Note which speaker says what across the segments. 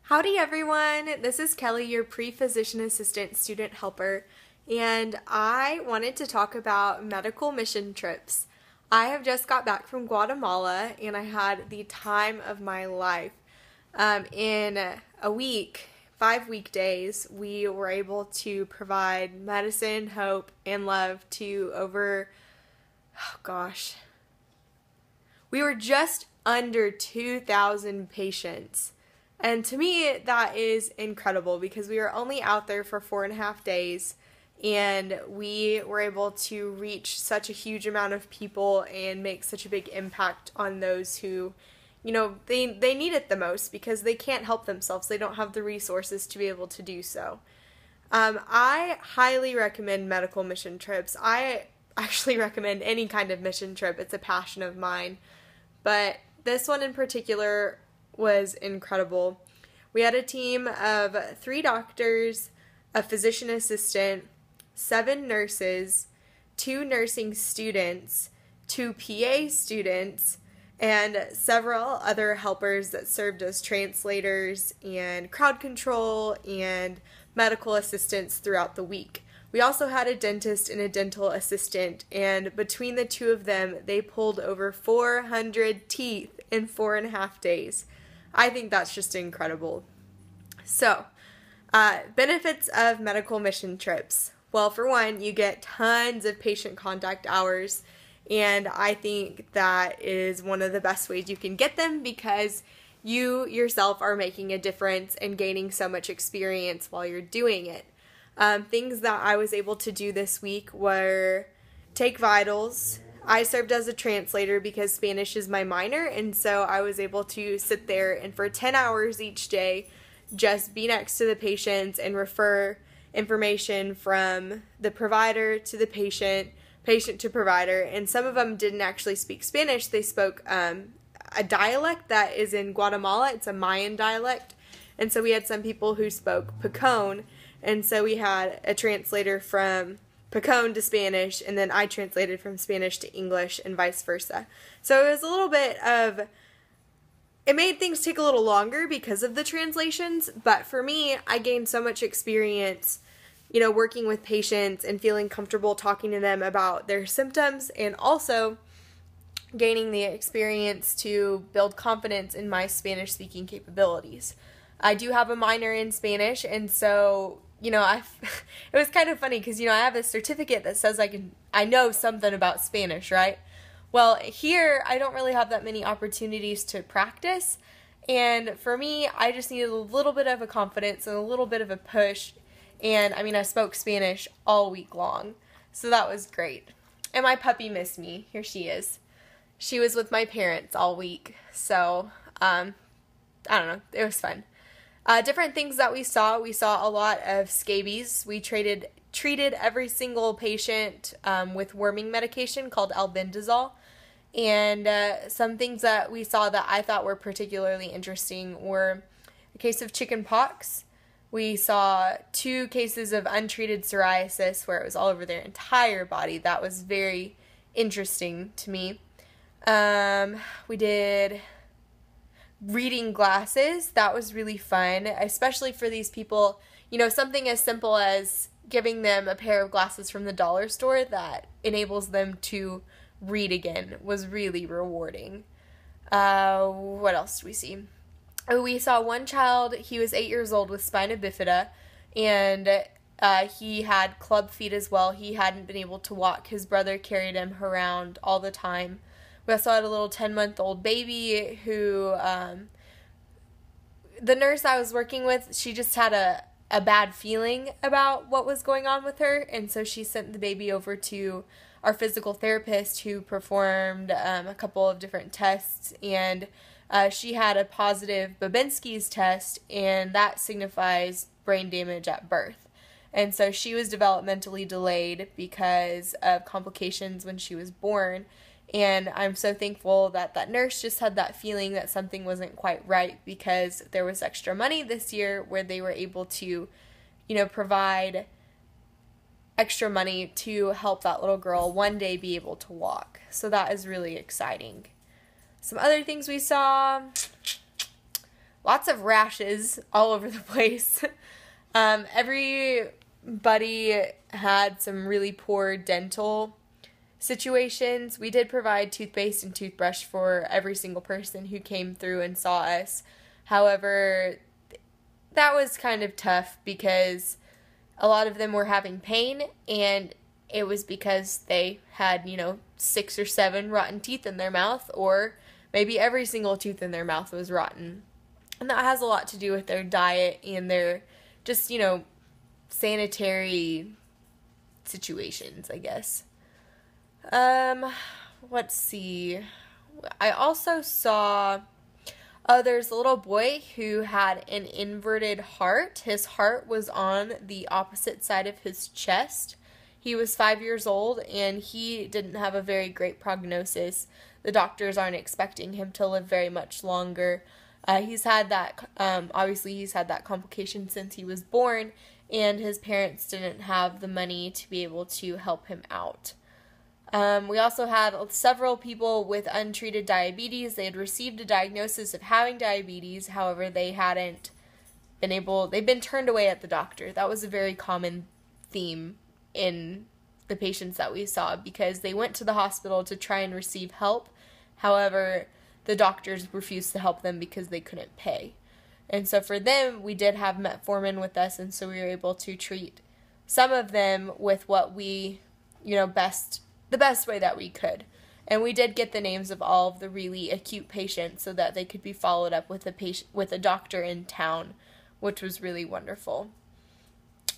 Speaker 1: Howdy everyone, this is Kelly, your pre-physician assistant student helper, and I wanted to talk about medical mission trips. I have just got back from Guatemala and I had the time of my life. In a week, 5 weekdays, we were able to provide medicine, hope, and love to we were just under 2,000 patients. And to me, that is incredible because we were only out there for 4.5 days and we were able to reach such a huge amount of people and make such a big impact on those who, they need it the most because they can't help themselves. They don't have the resources to be able to do so. I highly recommend medical mission trips. I actually recommend any kind of mission trip. It's a passion of mine. But this one in particular was incredible. We had a team of 3 doctors, a physician assistant, 7 nurses, 2 nursing students, 2 PA students, and several other helpers that served as translators and crowd control and medical assistants throughout the week. We also had a dentist and a dental assistant, and between the 2 of them, they pulled over 400 teeth in 4.5 days. I think that's just incredible. So, benefits of medical mission trips. Well, for one, you get tons of patient contact hours, and I think that is one of the best ways you can get them because you yourself are making a difference and gaining so much experience while you're doing it. Things that I was able to do this week were take vitals. I served as a translator because Spanish is my minor, and so I was able to sit there and for 10 hours each day just be next to the patients and refer information from the provider to the patient, patient to provider, and some of them didn't actually speak Spanish. They spoke a dialect that is in Guatemala. It's a Mayan dialect, and so we had some people who spoke Pacon, and so we had a translator from Pacon to Spanish, and then I translated from Spanish to English and vice versa. So it was a little bit of, it made things take a little longer because of the translations, but for me, I gained so much experience, working with patients and feeling comfortable talking to them about their symptoms, and also gaining the experience to build confidence in my Spanish speaking capabilities. I do have a minor in Spanish, and so it was kind of funny because, I have a certificate that says I know something about Spanish, right? Well, here, I don't really have that many opportunities to practice, and for me, I just needed a little bit of a confidence and a little bit of a push, and, I spoke Spanish all week long, so that was great. And my puppy missed me. Here she is. She was with my parents all week, so, I don't know, it was fun. Different things that we saw a lot of scabies. We treated every single patient with worming medication called albendazole. And some things that we saw that I thought were particularly interesting were a case of chicken pox. We saw 2 cases of untreated psoriasis where it was all over their entire body. That was very interesting to me. We did reading glasses. That was really fun, especially for these people, something as simple as giving them a pair of glasses from the dollar store that enables them to read again was really rewarding. What else do we see? We saw one child, he was 8 years old with spina bifida, and he had club feet as well. He hadn't been able to walk. His brother carried him around all the time. We also had a little 10-month-old baby who, the nurse I was working with, she just had a bad feeling about what was going on with her, and so she sent the baby over to our physical therapist who performed a couple of different tests, and she had a positive Babinski's test, and that signifies brain damage at birth. And so she was developmentally delayed because of complications when she was born. And I'm so thankful that that nurse just had that feeling that something wasn't quite right because there was extra money this year where they were able to, provide extra money to help that little girl one day be able to walk. So that is really exciting. Some other things we saw, lots of rashes all over the place. Everybody had some really poor dental situations. We did provide toothpaste and toothbrush for every single person who came through and saw us. However, that was kind of tough because a lot of them were having pain, and it was because they had, 6 or 7 rotten teeth in their mouth, or maybe every single tooth in their mouth was rotten. And that has a lot to do with their diet and their just, sanitary situations, I guess. Let's see. I also saw, there's a little boy who had an inverted heart. His heart was on the opposite side of his chest. He was 5 years old, and he didn't have a very great prognosis. The doctors aren't expecting him to live very much longer. He's had that complication since he was born, and his parents didn't have the money to be able to help him out. We also had several people with untreated diabetes. They had received a diagnosis of having diabetes. However, they've been turned away at the doctor. That was a very common theme in the patients that we saw, because they went to the hospital to try and receive help. However, the doctors refused to help them because they couldn't pay. And so for them, we did have metformin with us, and so we were able to treat some of them with what we, the best way that we could. And we did get the names of all of the really acute patients so that they could be followed up with a doctor in town, which was really wonderful.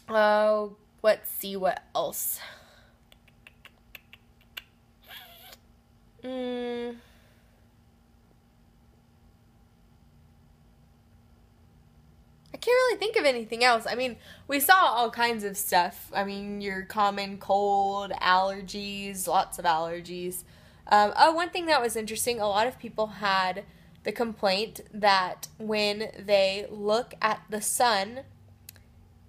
Speaker 1: Let's see what else. I can't really think of anything else. I mean, we saw all kinds of stuff. I mean, your common cold, allergies, lots of allergies. One thing that was interesting, a lot of people had the complaint that when they look at the sun,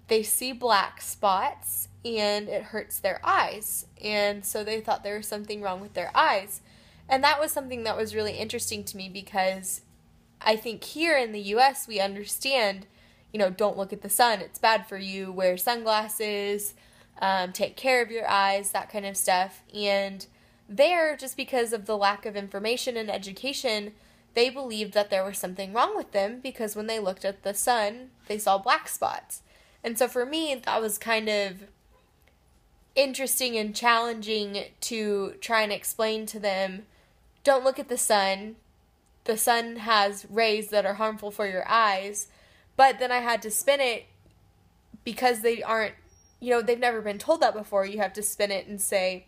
Speaker 1: they see black spots and it hurts their eyes. And so they thought there was something wrong with their eyes. And that was something that was really interesting to me, because I think here in the U.S. we understand, don't look at the sun, it's bad for you, wear sunglasses, take care of your eyes, that kind of stuff. And there, just because of the lack of information and education, they believed that there was something wrong with them, because when they looked at the sun, they saw black spots. And so for me, that was kind of interesting and challenging to try and explain to them, don't look at the sun. The sun has rays that are harmful for your eyes. But then I had to spin it, because they aren't, they've never been told that before. You have to spin it and say,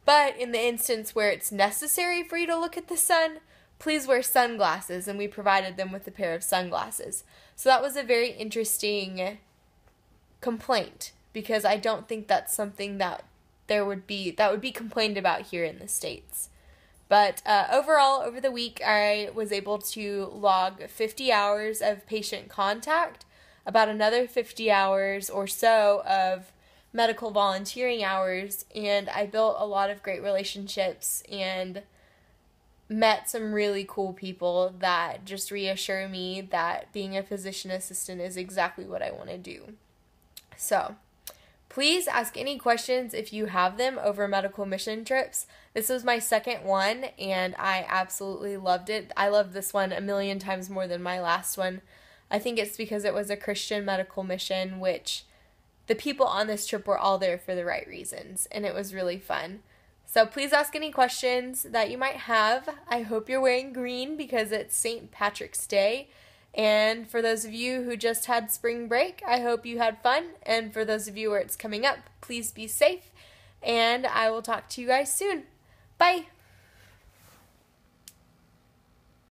Speaker 1: but in the instance where it's necessary for you to look at the sun, please wear sunglasses. And we provided them with a pair of sunglasses. So that was a very interesting complaint, because I don't think that's something that would be complained about here in the States. But overall, over the week, I was able to log 50 hours of patient contact, about another 50 hours or so of medical volunteering hours, and I built a lot of great relationships and met some really cool people that just reassure me that being a physician assistant is exactly what I want to do. So, please ask any questions if you have them over medical mission trips. This was my second one, and I absolutely loved it. I love this one a million times more than my last one. I think it's because it was a Christian medical mission, which the people on this trip were all there for the right reasons, and it was really fun. So please ask any questions that you might have. I hope you're wearing green because it's St. Patrick's Day. And for those of you who just had spring break, I hope you had fun. And for those of you where it's coming up, please be safe. And I will talk to you guys soon. Bye.